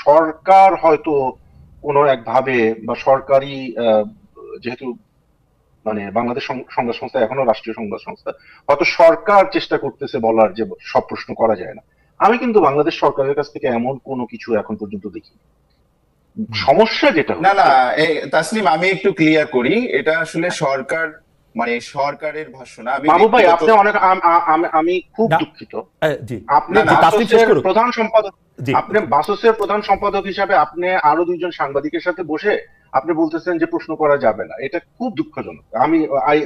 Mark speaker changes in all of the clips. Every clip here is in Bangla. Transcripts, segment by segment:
Speaker 1: সরকার হয়তো কোনো একভাবে বা সরকারি যেহেতু মানে বাংলাদেশ সংবাদ সংস্থা এখনো রাষ্ট্রীয় সংবাদ সংস্থা, হয়তো সরকার চেষ্টা করতেছে বলার যে সব প্রশ্ন করা যায় না। আমি কিন্তু বাংলাদেশ সরকারের কাছ থেকে এমন কোনো কিছু এখন পর্যন্ত দেখি। সমস্যা যেটা
Speaker 2: না না,
Speaker 1: হচ্ছে,
Speaker 2: তাসনিম আমি একটু ক্লিয়ার করি, এটা আসলে সরকার মানে সরকারের ভাষ্য না। আমি
Speaker 1: মাহবুব ভাই
Speaker 2: ব্যক্তিগত
Speaker 1: আপনি অনেক আমি খুব
Speaker 3: না,
Speaker 1: দুঃখিত,
Speaker 3: জি
Speaker 1: আপনি
Speaker 2: না না
Speaker 3: জি, তাসনিম শেষ
Speaker 1: বাসসের
Speaker 3: করুক।
Speaker 1: প্রধান সম্পাদক,
Speaker 3: জি
Speaker 1: আপনি বাসসের প্রধান সম্পাদক হিসাবে আপনি আরো দুইজন সাংবাদিকের সাথে বসে আপনি বলতেছেন যে প্রশ্ন করা যাবে না, এটা খুব দুঃখজনক। আমি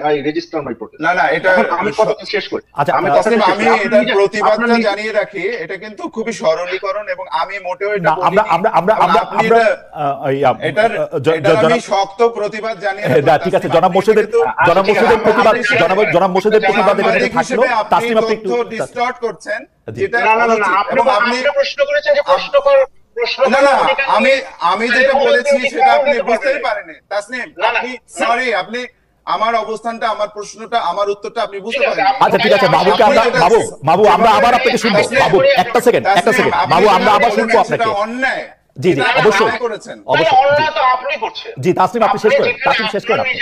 Speaker 1: আই রেজিস্টার মাই প্রোটেস্ট।
Speaker 2: না না, এটা
Speaker 1: এখন আমি কথাটা শেষ করি,
Speaker 3: আচ্ছা,
Speaker 1: আমি
Speaker 2: তাসনিম
Speaker 1: কথাটা শেষ
Speaker 2: আমি
Speaker 1: করি। আপনি
Speaker 2: এটার
Speaker 1: নিজে
Speaker 2: প্রতিবাদটা
Speaker 1: আপনার
Speaker 2: জানিয়ে রাখি, এটা কিন্তু খুবই সরলীকরণ এবং আমি মোটেও এটা
Speaker 3: না, আমরা
Speaker 2: বলিনি।
Speaker 3: আমরা আমরা
Speaker 2: এবং
Speaker 3: আমরা
Speaker 2: আপনি
Speaker 3: আমরা
Speaker 2: এটার এটার আমি শক্ত প্রতিবাদ জানিয়ে রাখলাম।
Speaker 3: না, ঠিক আছে, জনাব মোর্শেদের প্রতিবাদ, জনাব মোর্শেদের প্রতিবাদ এখানে থাকলো। তাসনিম আপনি একটু
Speaker 2: ডিসটর্ট করছেন,
Speaker 3: জি।
Speaker 2: যেটা
Speaker 1: না না না না,
Speaker 2: অনুচিত।
Speaker 1: আপনি
Speaker 2: এবং আপনি
Speaker 1: প্রশ্ন করেছেন যে প্রশ্ন
Speaker 2: না
Speaker 1: করার
Speaker 2: না,
Speaker 1: অধিকার
Speaker 2: আমি
Speaker 1: নেই।
Speaker 2: আমি যেটা বলেছি
Speaker 1: অধিকার
Speaker 2: সেটা আপনি
Speaker 1: দিতে
Speaker 2: বুঝতেই
Speaker 1: পারবেন।
Speaker 2: পারেননি তাসনিম।
Speaker 1: না, না,
Speaker 2: আপনি
Speaker 1: না।
Speaker 2: সরি, আপনি আমার অবস্থানটা, আমার প্রশ্নটা, আমার উত্তরটা আপনি বুঝতে
Speaker 1: ঠিক আছে,
Speaker 2: পারেননি।
Speaker 3: আচ্ছা ঠিক আছে, বাবুকে আমরা বাবু আমরা আবার আপনাকে শুনবো। বাবু একটা সেকেন্ড, বাবু আমরা আবার শুনবো আপনাকে।
Speaker 2: অন্যায়।
Speaker 3: জি জি, অবশ্যই
Speaker 2: করেছেন
Speaker 3: অবশ্যই।
Speaker 1: অন্যায় তো আপনি করছেন।
Speaker 3: জি তাসনিম আপনি শেষ করেন, তাসনিম শেষ করেন আপনি।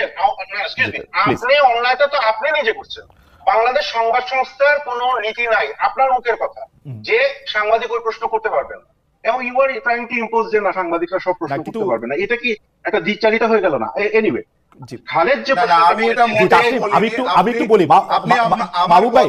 Speaker 3: প্লিজ।
Speaker 1: আপনি অন্যায়টা তো আপনি নিজে করছেন। বাংলাদেশ সংবাদ সংস্থার কোনো নীতি নাই, আপনার মুখের কথা, যে সাংবাদিক ওই প্রশ্ন করতে পারবেন না, এবং you are trying to impose যে না সাংবাদিকরা সব প্রশ্ন করতে পারবে না। এটা কি একটা দ্বিচারিতা হয়ে গেল না? এনিওয়ে,
Speaker 3: জি
Speaker 1: খালেদ যে
Speaker 2: আমি এটা
Speaker 3: জি, তাসনিম আমি একটু বলি, বাবু ভাই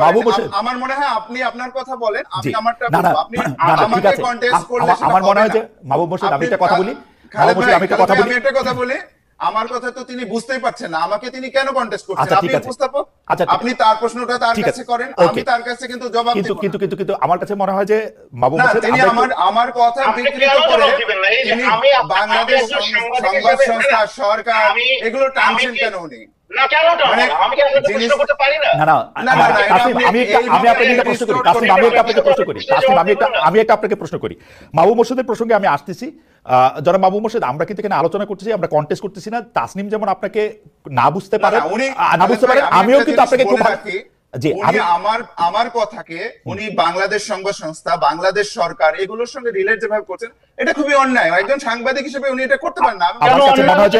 Speaker 3: বাবু বসে,
Speaker 2: আমার মনে হয় আপনি আপনার কথা বলেন, আমি
Speaker 3: জি
Speaker 2: আমারটা
Speaker 3: না না
Speaker 2: বলবো। আপনি
Speaker 3: না না, ঠিক
Speaker 2: আমাকে
Speaker 3: আছে,
Speaker 2: কন্টেস্ট করলে
Speaker 3: আমার মনে হয় যে মাহবুব মোর্শেদ আমি একটা কথা বলি, মাহবুব মোর্শেদ আমি একটা কথা বলি।
Speaker 2: আমি একটা কথা বলি, আমার কথা তো তিনি বুঝতেই পারছেন না, আমাকে তিনি কেন কন্টেস্ট করছেন?
Speaker 3: আচ্ছা,
Speaker 2: আপনি
Speaker 3: ঠিক আছে।
Speaker 2: উপস্থাপক,
Speaker 3: আচ্ছা, ঠিক
Speaker 2: আপনি
Speaker 3: আছে।
Speaker 2: তার প্রশ্নটা তার
Speaker 3: ঠিক
Speaker 2: কাছে
Speaker 3: আছে,
Speaker 2: করেন, আমি
Speaker 3: ওকে।
Speaker 2: তার কাছে কিন্তু জবাব
Speaker 3: কিন্তু
Speaker 2: দেব না।
Speaker 3: কিন্তু কিন্তু কিন্তু আমার কাছে মনে হয় যে মাহবুব
Speaker 2: না,
Speaker 3: মোর্শেদ
Speaker 2: তিনি আমার কথা
Speaker 1: আপনি
Speaker 2: বিকৃত
Speaker 1: কেন
Speaker 2: করে
Speaker 1: জবাব দিবেন না? এই যে
Speaker 2: তিনি বাংলাদেশ
Speaker 1: একজন সাংবাদিক
Speaker 2: সংবাদ
Speaker 1: হিসেবে
Speaker 2: সংস্থা, সরকার এগুলো টানছেন
Speaker 1: কি-
Speaker 2: কেন উনি?
Speaker 1: না কেন টানবো? আমি কি আপনাকে প্রশ্ন করতে পারি না?
Speaker 3: না না
Speaker 2: না, না, না, এটা
Speaker 3: তাসনিম
Speaker 2: আপনি
Speaker 3: আমি
Speaker 2: এইভাবে
Speaker 3: আপনাকে একটা প্রশ্ন করি,
Speaker 2: distort
Speaker 3: তাসনিম আমি একটা আপনাকে প্রশ্ন করি, তাসনিম আমি একটা আপনাকে প্রশ্ন করি। মাহবুব মোর্শেদের প্রসঙ্গে আমি আসতেছি। যারা মাহবুব মোর্শেদ, আমরা কিন্তু এখানে আলোচনা করতেছি, আমরা কন্টেস্ট করতেছি না। তাসনিম যেমন আপনাকে না বুঝতে পারে, আমিও কিন্তু আপনাকে খুব জি
Speaker 2: উনি আমার কথাকে উনি বাংলাদেশ সংবাদ সংস্থা, বাংলাদেশ সরকার এগুলোর সঙ্গে রিলেট যেভাবে করছেন, এটা খুবই অন্যায়। একজন সাংবাদিক হিসেবে উনি এটা করতে পারেন না।
Speaker 3: আমার কাছে মনে হয় যে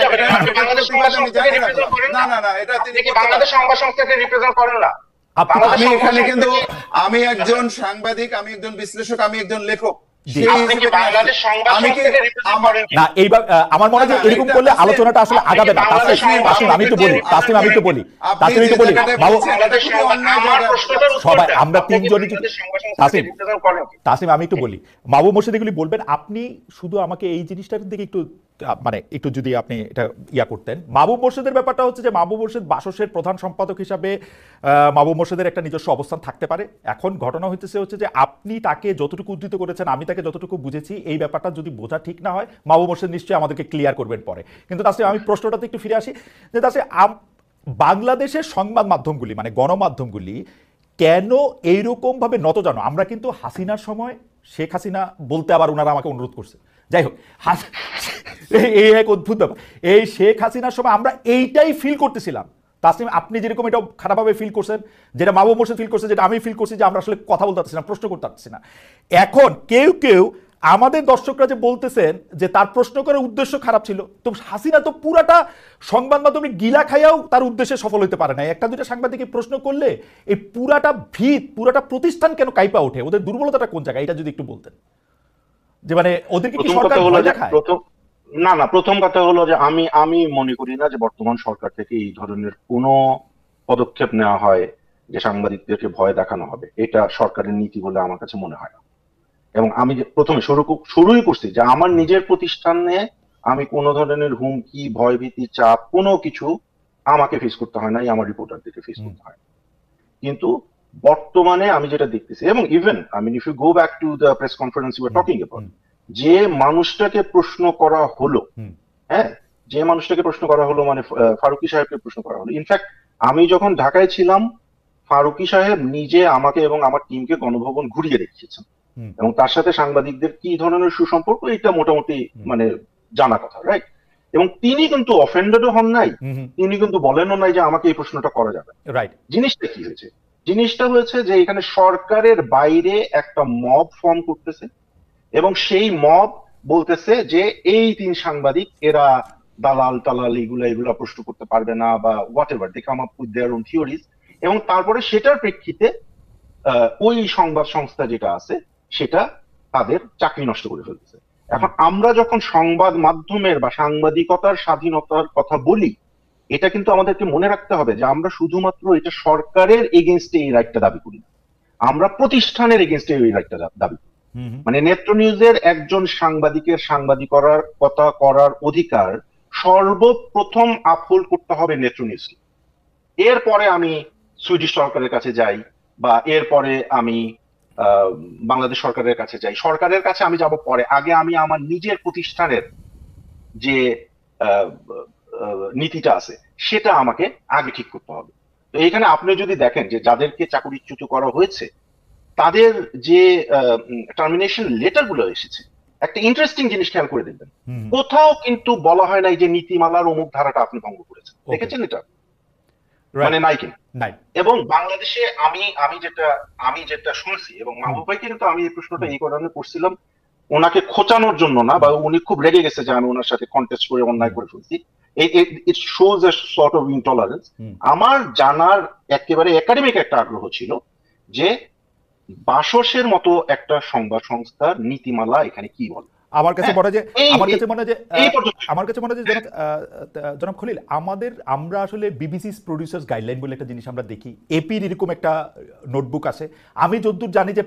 Speaker 2: না না না, এটা তিনি
Speaker 1: বাংলাদেশ সংবাদ সংস্থাকে রিপ্রেজেন্ট করেন না।
Speaker 2: আমি এখানে কিন্তু আমি একজন সাংবাদিক, আমি একজন বিশ্লেষক, আমি একজন লেখক।
Speaker 3: না এইবার আমার মনে হয় এরকম করলে আলোচনাটা আসলে আগাবে না। তাসনিম আমি একটু বলি, তাসনিম আমি একটু বলি, সবাই আমরা তিনজনই, তাসনিম আমি একটু বলি, মাহবুব মোর্শেদ এগুলি বলবেন। আপনি শুধু আমাকে এই জিনিসটার দিকে একটু মানে একটু যদি আপনি এটা ইয়া করতেন। মাহবুব মোর্শেদের ব্যাপারটা হচ্ছে যে মাহবুব মোর্শেদ বাসসের প্রধান সম্পাদক হিসাবে মাহবুব মোর্শেদের একটা নিজস্ব অবস্থান থাকতে পারে। এখন ঘটনা হচ্ছে যে আপনি তাকে যতটুকু উদ্ধৃত করেছেন, আমি তাকে যতটুকু বুঝেছি, এই ব্যাপারটা যদি বোঝা ঠিক না হয় মাহবুব মোর্শেদ নিশ্চয়ই আমাদেরকে ক্লিয়ার করবেন পরে। কিন্তু তাসনিম আমি প্রশ্নটাতে একটু ফিরে আসি যে তাসনিম বাংলাদেশের সংবাদ মাধ্যমগুলি মানে গণমাধ্যমগুলি কেন এইরকম ভাবে নতজানো? আমরা কিন্তু হাসিনার সময়, শেখ হাসিনা বলতে আবার ওনারা আমাকে অনুরোধ করছে, যাই হোক, এই এক অদ্ভুত ব্যাপার, এই শেখ হাসিনার সময় আমরা এইটাই ফিল করতেছিলাম। তাসনিম আপনি যেরকম এটা খারাপভাবে ফিল করছেন, যেটা মাহবুব মোর্শেদ ফিল করছে, যেটা আমি ফিল করছি, যে আমরা আসলে কথা বলতে পারছি না, প্রশ্ন করতে পারছি না। এখন কেউ আমাদের দর্শকরা যে বলতেছেন যে তার প্রশ্ন করার উদ্দেশ্য খারাপ ছিল, তো হাসিনা তো পুরাটা সংবাদ মাধ্যমে গিলা খাইয়াও তার উদ্দেশ্যে সফল হতে পারে না। একটা দুটা সাংবাদিককে প্রশ্ন করলে এই পুরাটা ভিত, পুরাটা প্রতিষ্ঠান কেন কাইপা ওঠে? ওদের দুর্বলতাটা কোন জায়গায়, এটা যদি একটু বলতেন। যে মানে ওদেরকে কি সরকার ভয় দেখায়?
Speaker 1: না না, প্রথম কথা হলো যে আমি মনে করি না যে বর্তমান সরকার থেকে এই ধরনের কোনো পদক্ষেপ নেওয়া হয় যে সাংবাদিকদেরকে ভয় দেখানো হবে। এটা সরকারের নীতি বলে আমার কাছে মনে হয় না। এবং আমি যে প্রথমে শুরুই করছি যে আমার নিজের প্রতিষ্ঠানে আমি কোনো ধরনের হুমকি, ভয়ভীতি, চাপ কোনো কিছু আমাকে ফেস করতে হয় নাই, আমার রিপোর্টারদেরকে ফেস করতে হয়। কিন্তু বর্তমানে আমি যেটা দেখতেছি, এবং even if you go back to the press conference you are talking about, যে মানুষটাকে প্রশ্ন করা হলো, হ্যাঁ, যে মানুষটাকে প্রশ্ন করা হলো মানে ফারুকী সাহেবকে প্রশ্ন করা হলো। ইনফ্যাক্ট আমি যখন ঢাকায় ছিলাম, ফারুকী সাহেব নিজে আমাকে এবং আমার টিমকে গণভবন ঘুরিয়ে দেখিয়েছেন, এবং তার সাথে সাংবাদিকদের কি ধরনের সুসম্পর্ক এটা মোটামুটি মানে জানা কথা, রাইট? এবং তিনি কিন্তু অফেন্ডেডও হন নাই, তিনি কিন্তু বলেনও নাই যে আমাকে এই প্রশ্নটা করা যাবে, রাইট? জিনিসটা কি হয়েছে? জিনিসটা হয়েছে যে এখানে সরকারের বাইরে একটা মব ফর্ম করতেছে, এবং সেই মব বলতেছে যে এই 3 সাংবাদিক এরা দালাল টালাল এগুলা প্রশ্ন করতে পারবে না বা whatever, they come up with their own theories. এবং তারপরে সেটার প্রেক্ষিতে ওই সংবাদ সংস্থা যেটা আছে সেটা তাদের চাকরি নষ্ট করে ফেলতেছে। এখন আমরা যখন সংবাদ মাধ্যমের বা সাংবাদিকতার স্বাধীনতার কথা বলি, এটা কিন্তু আমাদেরকে মনে রাখতে হবে যে আমরা শুধুমাত্র এটা সরকারের এগেনস্টে এই রাইটটা দাবি করি না, আমরা প্রতিষ্ঠানের এগেনস্টে এই রাইটটা দাবি করি। মানে নেত্র নিউজের একজন সাংবাদিকের সাংবাদিকতা করার অধিকার সর্বপ্রথম আপহোল্ড করতে হবে নেত্র নিউজকে। এরপরে আমি সুইডিশ সরকারের কাছে যাই বা এরপরে আমি বাংলাদেশ সরকারের কাছে যাই, সরকারের কাছে আমি যাব পরে, আগে আমি আমার নিজের প্রতিষ্ঠানের যে নীতিটা আছে সেটা আমাকে আগে ঠিক করতে হবে। তো এখানে আপনি যদি দেখেন যে যাদেরকে চাকরিচ্যুত করা হয়েছে তাদের যে টার্মিনেশন লেটার গুলো এসেছে, একটা ইন্টারেস্টিং জিনিস খেয়াল করে দেখবেন, কোথাও কিন্তু বলা হয় নাই যে নীতিমালার অমুক ধারাটা আপনি ভঙ্গ করেছেন। দেখেছেন এটা? মানে নাই কিনা। এবং বাংলাদেশে আমি যেটা শুনছি, এবং মাহবুব ভাইকে কিন্তু আমি এই প্রশ্নটা এই কারণে করছিলাম, ওনাকে খোঁচানোর জন্য না, বা উনি খুব রেগে গেছে যে আমি ওনার সাথে কন্টেস্ট করে অন্যায় করে ফেলছি। It shows a sort of intolerance. আমার জানার একেবারে একাডেমিক একটা আগ্রহ ছিল যে বাসসের মতো একটা সংবাদ সংস্থার নীতিমালা এখানে কি বলে।
Speaker 3: আমার কাছে মনে হয় যে জনাব খলিল, আমরা আসলে বিবিসি প্রডিউসার্স গাইডলাইন বলে একটা জিনিস আমরা দেখি, এপির এরকম একটা নোটবুক আছে। আমি যতদূর জানি যে